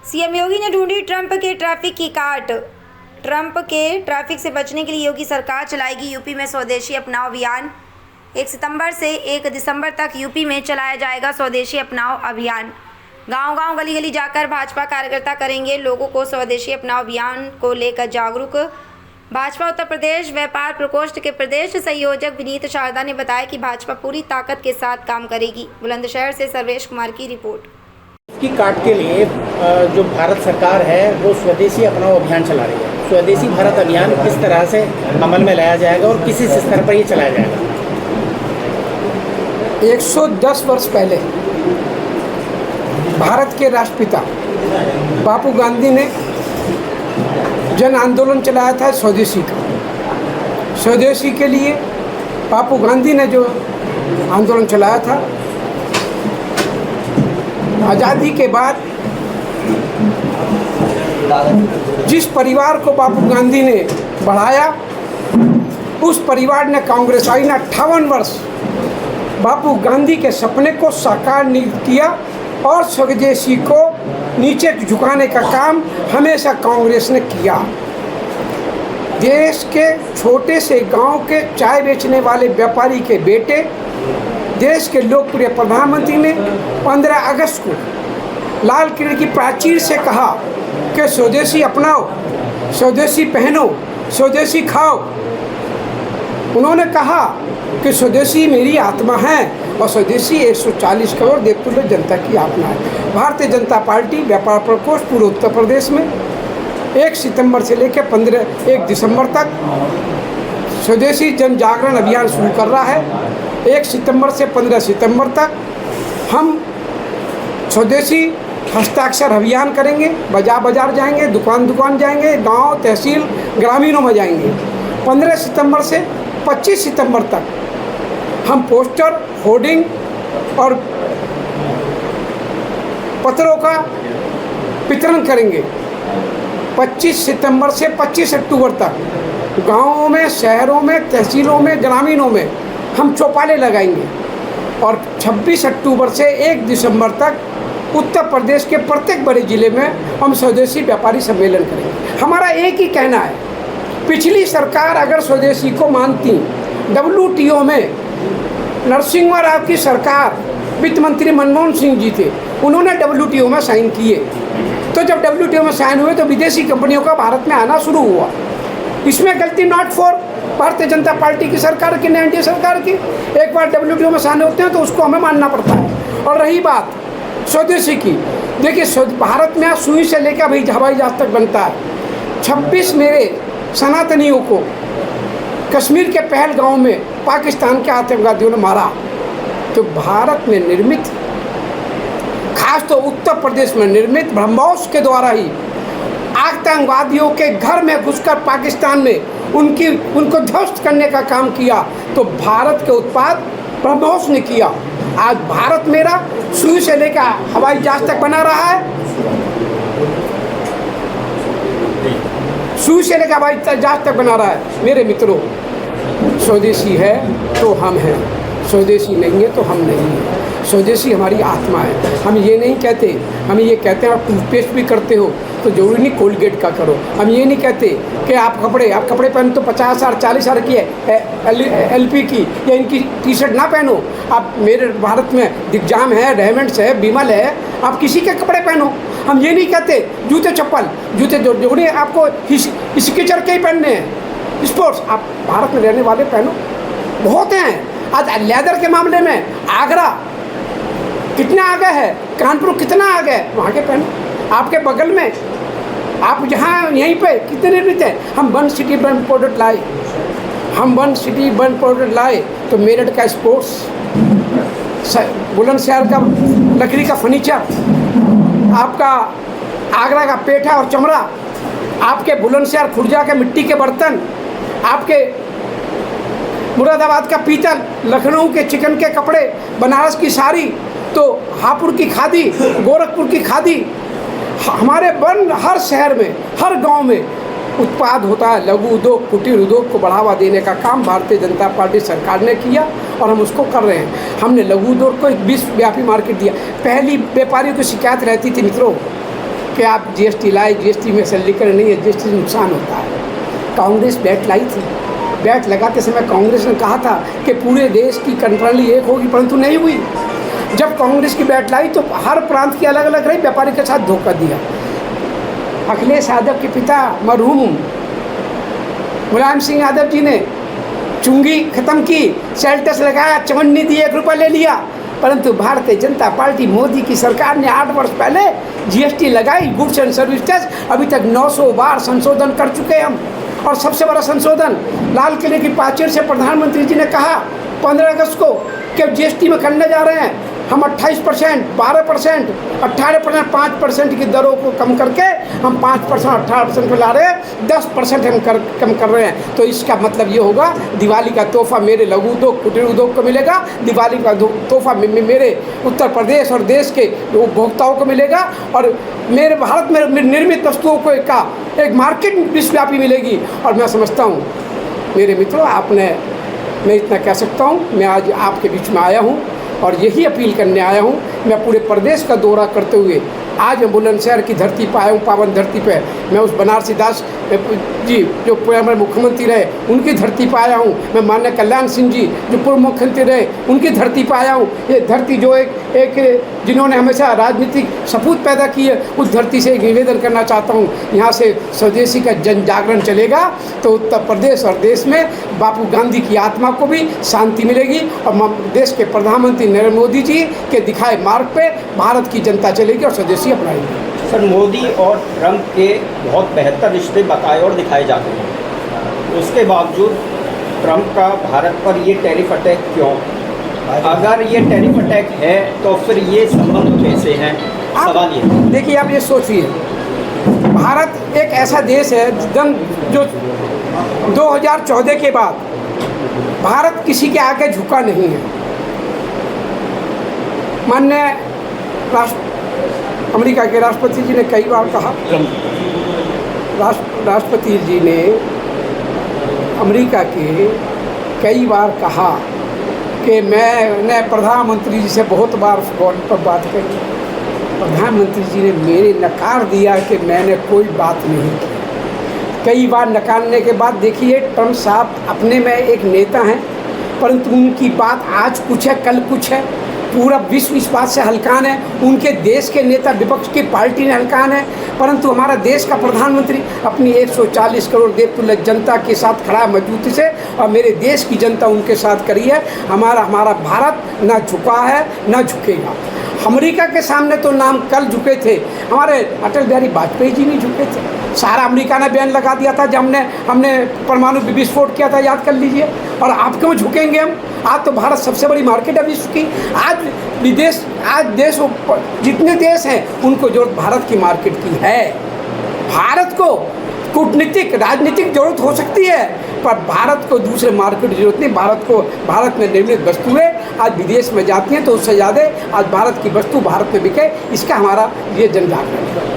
CM योगी ने ढूंढी Trump के ट्रैफिक की काट। ट्रंप के ट्रैफिक से बचने के लिए योगी सरकार चलाएगी यूपी में स्वदेशी अपनाओ अभियान। 1 सितंबर से 1 दिसंबर तक यूपी में चलाया जाएगा स्वदेशी अपनाओ अभियान। गांव-गांव गली-गली जाकर भाजपा कार्यकर्ता करेंगे लोगों को स्वदेशी अपनाओ अभियान को लेकर जागरूक। भाजपा उत्तर प्रदेश व्यापार प्रकोष्ठ के प्रदेश संयोजक विनीत शारदा ने बताया कि भाजपा पूरी ताकत के साथ काम करेगी। बुलंदशहर से सर्वेश कुमार की रिपोर्ट। की काट के लिए जो भारत सरकार है वो स्वदेशी अपनाओ अभियान चला रही है। स्वदेशी भारत अभियान किस तरह से अमल में लाया जाएगा और किस स्तर पर ये चलाया जाएगा? 110 वर्ष पहले भारत के राष्ट्रपिता बापू गांधी ने जन आंदोलन चलाया था स्वदेशी का। स्वदेशी के लिए बापू गांधी ने जो आंदोलन चलाया था, आज़ादी के बाद जिस परिवार को बापू गांधी ने बढ़ाया, उस परिवार ने कांग्रेस आई ने 58 वर्ष बापू गांधी के सपने को साकार नहीं किया और स्वदेशी को नीचे झुकाने का काम हमेशा कांग्रेस ने किया। देश के छोटे से गांव के चाय बेचने वाले व्यापारी के बेटे देश के लोकप्रिय प्रधानमंत्री ने 15 अगस्त को लाल किले की प्राचीर से कहा कि स्वदेशी अपनाओ, स्वदेशी पहनो, स्वदेशी खाओ। उन्होंने कहा कि स्वदेशी मेरी आत्मा है और स्वदेशी 140 करोड़ देवतुल्य जनता की आत्मा है। भारतीय जनता पार्टी व्यापार प्रकोष्ठ पूरे उत्तर प्रदेश में 1 सितंबर से लेकर 1 दिसंबर तक स्वदेशी जन जागरण अभियान शुरू कर रहा है। 1 सितंबर से 15 सितंबर तक हम स्वदेशी हस्ताक्षर अभियान करेंगे। बाजार बाजार जाएंगे, दुकान दुकान जाएंगे, गांव तहसील ग्रामीणों में जाएंगे। 15 सितंबर से 25 सितंबर तक हम पोस्टर, होर्डिंग और पत्रों का वितरण करेंगे। 25 सितंबर से 25 अक्टूबर तक गांवों में, शहरों में, तहसीलों में, ग्रामीणों में हम चौपाले लगाएंगे और 26 अक्टूबर से 1 दिसंबर तक उत्तर प्रदेश के प्रत्येक बड़े ज़िले में हम स्वदेशी व्यापारी सम्मेलन करेंगे। हमारा एक ही कहना है, पिछली सरकार अगर स्वदेशी को मानती, WTO में नरसिम्हा राव की सरकार, वित्त मंत्री मनमोहन सिंह जी थे, उन्होंने WTO में साइन किए। तो जब WTO में साइन हुए तो विदेशी कंपनियों का भारत में आना शुरू हुआ। इसमें गलती not for Bharatiya Janata party की सरकार की, एनडीए सरकार की। एक बार WTO में साइन होते हैं तो उसको हमें मानना पड़ता है। और रही बात स्वदेशी की, देखिए भारत में आज सुई से लेकर हवाई जहाज तक बनता है। 26 मेरे सनातनियों को कश्मीर के पहलगांव में पाकिस्तान के आतंकवादियों ने मारा। तो भारत में निर्मित, खास तो उत्तर प्रदेश में निर्मित ब्रह्मोस के द्वारा ही आतंकवादियों के घर में घुसकर पाकिस्तान में उनको ध्वस्त करने का काम किया। तो भारत के उत्पाद ब्रह्मोस ने किया। आज भारत मेरा सुई से लेकर हवाई जहाज तक बना रहा है, सुई से लेकर हवाई जहाज तक बना रहा है। मेरे मित्रों, स्वदेशी है तो हम हैं, स्वदेशी नहीं है तो हम नहीं हैं। स्वदेशी हमारी आत्मा है। हम ये नहीं कहते, हम ये कहते हैं आप टूथपेस्ट भी करते हो तो जरूरी नहीं कोलगेट का करो। हम ये नहीं कहते कि आप कपड़े पहनो तो 50,000 40,000 की है LP की या इनकी टी-शर्ट ना पहनो। आप मेरे भारत में दिग्जाम है, रेमंड्स है, बिमल है, आप किसी के कपड़े पहनो। हम ये नहीं कहते जूते जरूरी आपको स्केचर के ही पहनने हैं। स्पोर्ट्स आप भारत में रहने वाले पहनो, बहुत हैं। आज लेदर के मामले में आगरा कितना आगे है, कानपुर कितना आगे है, वहाँ के पहनो। आपके बगल में आप जहाँ यहीं पे कितने निर्मित हैं। हम 1 सिटी 1 प्रोडक्ट लाए, हम 1 सिटी 1 प्रोडक्ट लाए तो मेरठ का स्पोर्ट्स, बुलंदशहर का लकड़ी का फर्नीचर, आपका आगरा का पेठा और चमड़ा, आपके बुलंदशहर खुर्जा के मिट्टी के बर्तन, आपके मुरादाबाद का पीतल, लखनऊ के चिकन के कपड़े, बनारस की साड़ी, तो हापुड़ की खादी, गोरखपुर की खादी। हमारे हर शहर में, हर गांव में उत्पाद होता है। लघु उद्योग, कुटीर उद्योग को बढ़ावा देने का काम भारतीय जनता पार्टी सरकार ने किया और हम उसको कर रहे हैं। हमने लघु उद्योग को एक विश्वव्यापी मार्केट दिया। पहली व्यापारियों की शिकायत रहती थी मित्रों कि आप जीएसटी लाए, जीएसटी में से लिकर नहीं है, जीएसटी से नुकसान होता है। कांग्रेस बैट लाई थी, बैट लगाते समय कांग्रेस ने कहा था कि पूरे देश की कंट्रोली एक होगी, परंतु नहीं हुई। जब कांग्रेस की बैट लाई तो हर प्रांत की अलग अलग रही, व्यापारी के साथ धोखा दिया। अखिलेश यादव के पिता मरहूम मुलायम सिंह यादव जी ने चुंगी खत्म की, सेल टैक्स लगाया, चवन्नी दी, 1 रुपया ले लिया। परंतु भारतीय जनता पार्टी मोदी की सरकार ने 8 वर्ष पहले जीएसटी लगाई, गुड्स एंड सर्विस टैक्स। अभी तक 900 बार संशोधन कर चुके हम। और सबसे बड़ा संशोधन लाल किले की प्राचीर से प्रधानमंत्री जी ने कहा 15 अगस्त को कि अब जीएसटी में करने जा रहे हैं हम 28%, 12%, 18%, 5% की दरों को कम करके हम 5%, 18% पर ला रहे हैं, 10% हम कम कर रहे हैं। तो इसका मतलब ये होगा दिवाली का तोहफा मेरे लघु उद्योग कुटीर उद्योग को मिलेगा, दिवाली का तोहफा मेरे उत्तर प्रदेश और देश के उपभोक्ताओं को मिलेगा, और मेरे भारत में निर्मित वस्तुओं को एक मार्केट विश्वव्यापी मिलेगी। और मैं समझता हूँ मेरे मित्रों, मैं इतना कह सकता हूँ, मैं आज आपके बीच में आया हूँ और यही अपील करने आया हूँ। मैं पूरे प्रदेश का दौरा करते हुए आज मैं बुलंदशहर की धरती पर आया हूँ, पावन धरती पे। मैं उस बनारसी दास जी जो हमारे मुख्यमंत्री रहे उनकी धरती पर आया हूँ। मैं माननीय कल्याण सिंह जी जो पूर्व मुख्यमंत्री रहे उनकी धरती पर आया हूँ। ये धरती जो एक जिन्होंने हमेशा राजनीतिक सपूत पैदा की है, उस धरती से एक निवेदन करना चाहता हूँ, यहाँ से स्वदेशी का जन जागरण चलेगा तो उत्तर प्रदेश और देश में बापू गांधी की आत्मा को भी शांति मिलेगी और देश के प्रधानमंत्री नरेंद्र मोदी जी के दिखाए मार्ग पे भारत की जनता चलेगी और स्वदेशी अपनाएगी। सर, मोदी और ट्रंप के बहुत बेहतर रिश्ते बताए और दिखाए जाते हैं, उसके बावजूद ट्रंप का भारत पर ये टैरिफ अटैक क्यों? अगर ये टैरिफ अटैक है तो फिर ये संबंध कैसे हैं? सवाल ये देखिए, आप ये सोचिए, भारत एक ऐसा देश है जो 2014 के बाद भारत किसी के आगे झुका नहीं है। माननीय अमेरिका के राष्ट्रपति जी ने कई बार कहा, राष्ट्रपति जी ने अमेरिका के कई बार कहा कि मैंने प्रधानमंत्री जी से बहुत बार फ़ोन पर बात करी, प्रधानमंत्री जी ने मेरे नकार दिया कि मैंने कोई बात नहीं की। कई बार नकारने के बाद देखिए, ट्रंप साहब अपने में एक नेता हैं, परंतु उनकी बात आज कुछ है कल कुछ है। पूरा विश्व इस बात से हलकान है, उनके देश के नेता विपक्ष की पार्टी ने हलकान है, परंतु हमारा देश का प्रधानमंत्री अपनी 140 करोड़ देवतुल्य जनता के साथ खड़ा है मजबूती से, और मेरे देश की जनता उनके साथ खड़ी है। हमारा भारत ना झुका है ना झुकेगा। अमेरिका के सामने तो नाम कल झुके थे, हमारे अटल बिहारी वाजपेयी जी नहीं झुके थे। सारा अमेरिका ने बैन लगा दिया था जब हमने परमाणु विस्फोट किया था, याद कर लीजिए। और आप क्यों झुकेंगे हम? आज तो भारत सबसे बड़ी मार्केट है विश्व की। आज देश जितने देश हैं उनको जरूरत भारत की मार्केट की है। भारत को कूटनीतिक राजनीतिक जरूरत हो सकती है, पर भारत को दूसरे मार्केट की जरूरत नहीं। भारत में निर्मित वस्तुएं आज विदेश में जाती हैं, तो उससे ज़्यादा आज भारत की वस्तु भारत में बिके, इसका हमारा ये जन जागरण है।